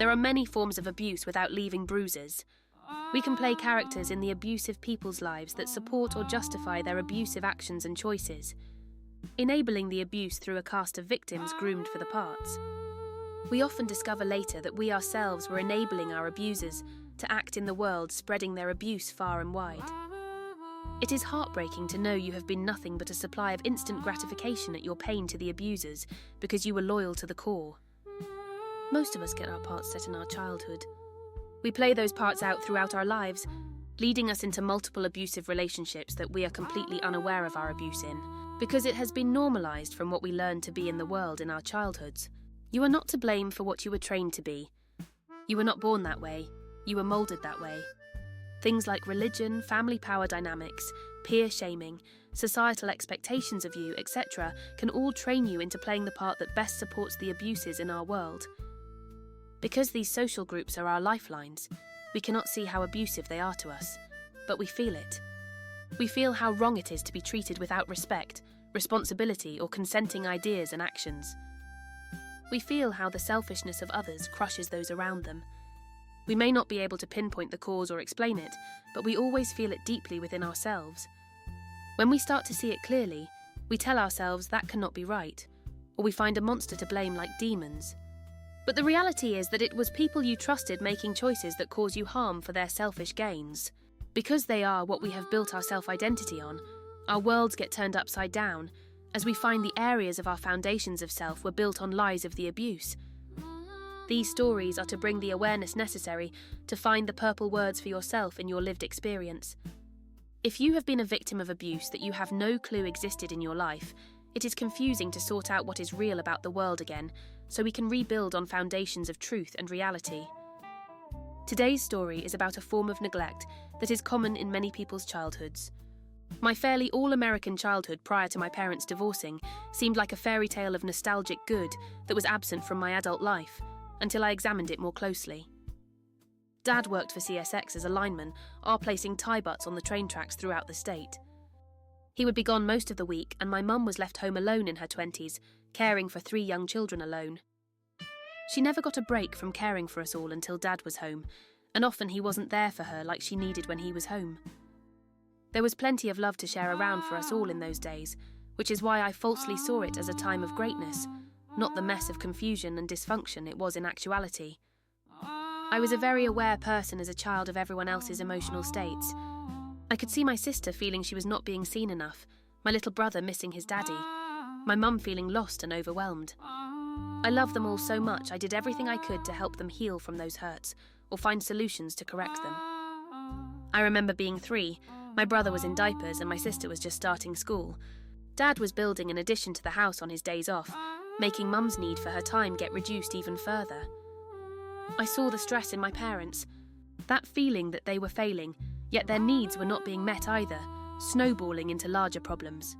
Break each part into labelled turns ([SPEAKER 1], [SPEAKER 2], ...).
[SPEAKER 1] There are many forms of abuse without leaving bruises. We can play characters in the abusive people's lives that support or justify their abusive actions and choices, enabling the abuse through a cast of victims groomed for the parts. We often discover later that we ourselves were enabling our abusers to act in the world, spreading their abuse far and wide. It is heartbreaking to know you have been nothing but a supply of instant gratification at your pain to the abusers because you were loyal to the core. Most of us get our parts set in our childhood. We play those parts out throughout our lives, leading us into multiple abusive relationships that we are completely unaware of our abuse in, because it has been normalized from what we learned to be in the world in our childhoods. You are not to blame for what you were trained to be. You were not born that way, you were molded that way. Things like religion, family power dynamics, peer shaming, societal expectations of you, etc. can all train you into playing the part that best supports the abuses in our world. Because these social groups are our lifelines, we cannot see how abusive they are to us, but we feel it. We feel how wrong it is to be treated without respect, responsibility, or consenting ideas and actions. We feel how the selfishness of others crushes those around them. We may not be able to pinpoint the cause or explain it, but we always feel it deeply within ourselves. When we start to see it clearly, we tell ourselves that cannot be right, or we find a monster to blame like demons. But the reality is that it was people you trusted making choices that cause you harm for their selfish gains. Because they are what we have built our self-identity on, our worlds get turned upside down, as we find the areas of our foundations of self were built on lies of the abuse. These stories are to bring the awareness necessary to find the purple words for yourself in your lived experience. If you have been a victim of abuse that you have no clue existed in your life, it is confusing to sort out what is real about the world again, so we can rebuild on foundations of truth and reality. Today's story is about a form of neglect that is common in many people's childhoods. My fairly all-American childhood prior to my parents divorcing seemed like a fairy tale of nostalgic good that was absent from my adult life, until I examined it more closely. Dad worked for CSX as a lineman, placing tie butts on the train tracks throughout the state. He would be gone most of the week, and my mum was left home alone in her 20s, caring for 3 young children alone. She never got a break from caring for us all until Dad was home, and often he wasn't there for her like she needed when he was home. There was plenty of love to share around for us all in those days, which is why I falsely saw it as a time of greatness, not the mess of confusion and dysfunction it was in actuality. I was a very aware person as a child of everyone else's emotional states. I could see my sister feeling she was not being seen enough, my little brother missing his daddy, my mum feeling lost and overwhelmed. I loved them all so much I did everything I could to help them heal from those hurts or find solutions to correct them. I remember being 3, my brother was in diapers and my sister was just starting school. Dad was building an addition to the house on his days off, making Mum's need for her time get reduced even further. I saw the stress in my parents, that feeling that they were failing, yet their needs were not being met either, snowballing into larger problems.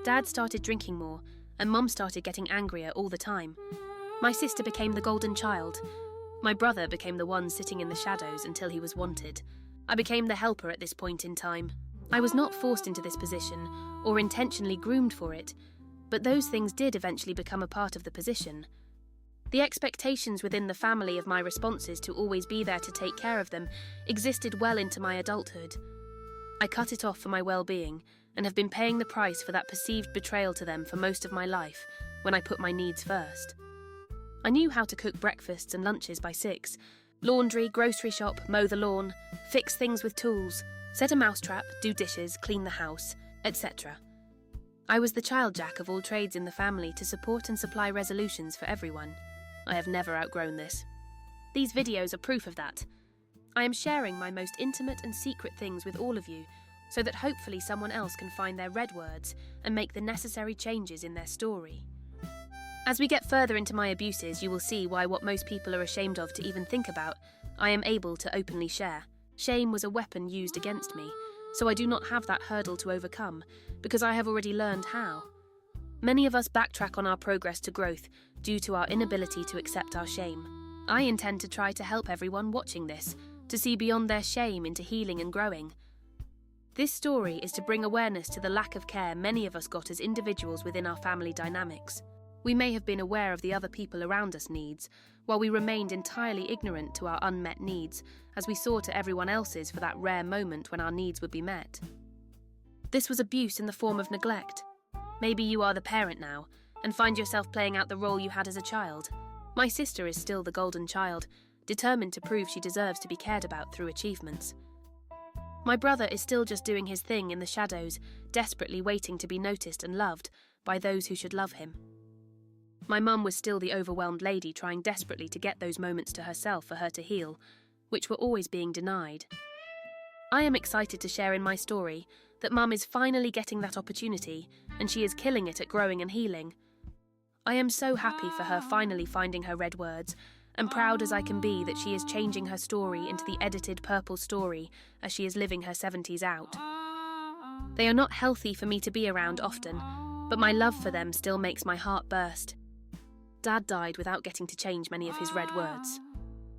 [SPEAKER 1] Dad started drinking more, and Mum started getting angrier all the time. My sister became the golden child. My brother became the one sitting in the shadows until he was wanted. I became the helper at this point in time. I was not forced into this position, or intentionally groomed for it, but those things did eventually become a part of the position. The expectations within the family of my responses to always be there to take care of them existed well into my adulthood. I cut it off for my well-being, and have been paying the price for that perceived betrayal to them for most of my life, when I put my needs first. I knew how to cook breakfasts and lunches by 6, laundry, grocery shop, mow the lawn, fix things with tools, set a mousetrap, do dishes, clean the house, etc. I was the child jack of all trades in the family to support and supply resolutions for everyone. I have never outgrown this. These videos are proof of that. I am sharing my most intimate and secret things with all of you, so that hopefully someone else can find their red words and make the necessary changes in their story. As we get further into my abuses, you will see why what most people are ashamed of to even think about, I am able to openly share. Shame was a weapon used against me, so I do not have that hurdle to overcome, because I have already learned how. Many of us backtrack on our progress to growth due to our inability to accept our shame. I intend to try to help everyone watching this to see beyond their shame into healing and growing. This story is to bring awareness to the lack of care many of us got as individuals within our family dynamics. We may have been aware of the other people around us' needs, while we remained entirely ignorant to our unmet needs as we saw to everyone else's for that rare moment when our needs would be met. This was abuse in the form of neglect. Maybe you are the parent now and find yourself playing out the role you had as a child. My sister is still the golden child, determined to prove she deserves to be cared about through achievements. My brother is still just doing his thing in the shadows, desperately waiting to be noticed and loved by those who should love him. My mum was still the overwhelmed lady trying desperately to get those moments to herself for her to heal, which were always being denied. I am excited to share in my story that Mum is finally getting that opportunity, and she is killing it at growing and healing. I am so happy for her finally finding her red words, and proud as I can be that she is changing her story into the edited purple story as she is living her 70s out. They are not healthy for me to be around often, but my love for them still makes my heart burst. Dad died without getting to change many of his red words.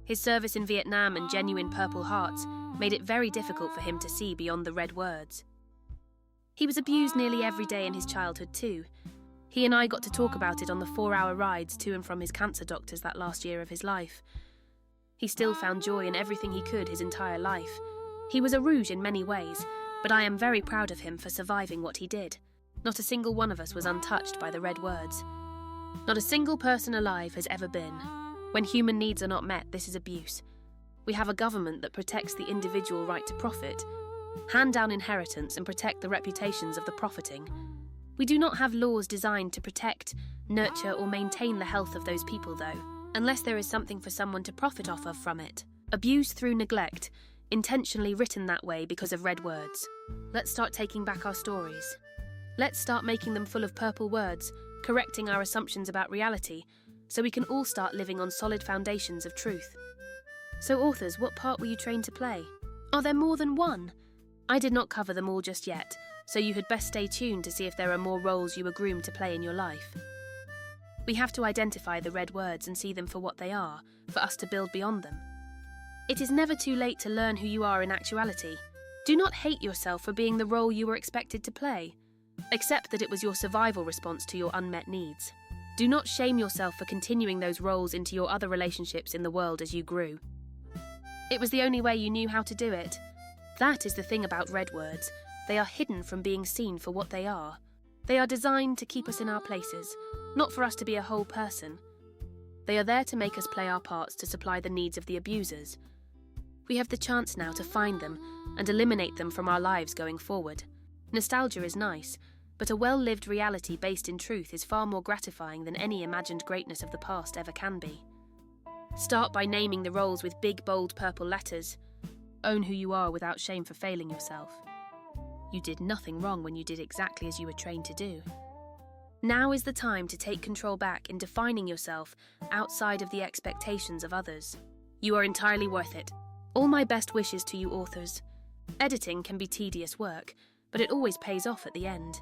[SPEAKER 1] His service in Vietnam and genuine Purple Hearts made it very difficult for him to see beyond the red words. He was abused nearly every day in his childhood too. He and I got to talk about it on the 4-hour rides to and from his cancer doctors that last year of his life. He still found joy in everything he could his entire life. He was a rouge in many ways, but I am very proud of him for surviving what he did. Not a single one of us was untouched by the red words. Not a single person alive has ever been. When human needs are not met, this is abuse. We have a government that protects the individual right to profit, hand down inheritance and protect the reputations of the profiting. We do not have laws designed to protect, nurture or maintain the health of those people though, unless there is something for someone to profit off of from it. Abuse through neglect, intentionally written that way because of red words. Let's start taking back our stories. Let's start making them full of purple words, correcting our assumptions about reality, so we can all start living on solid foundations of truth. So authors, what part were you trained to play? Are there more than one? I did not cover them all just yet, so you had best stay tuned to see if there are more roles you were groomed to play in your life. We have to identify the red words and see them for what they are, for us to build beyond them. It is never too late to learn who you are in actuality. Do not hate yourself for being the role you were expected to play. Accept that it was your survival response to your unmet needs. Do not shame yourself for continuing those roles into your other relationships in the world as you grew. It was the only way you knew how to do it. That is the thing about red words. They are hidden from being seen for what they are. They are designed to keep us in our places, not for us to be a whole person. They are there to make us play our parts to supply the needs of the abusers. We have the chance now to find them and eliminate them from our lives going forward. Nostalgia is nice, but a well-lived reality based in truth is far more gratifying than any imagined greatness of the past ever can be. Start by naming the roles with big, bold purple letters. Own who you are without shame for failing yourself. You did nothing wrong when you did exactly as you were trained to do. Now is the time to take control back in defining yourself outside of the expectations of others. You are entirely worth it. All my best wishes to you authors. Editing can be tedious work, but it always pays off at the end.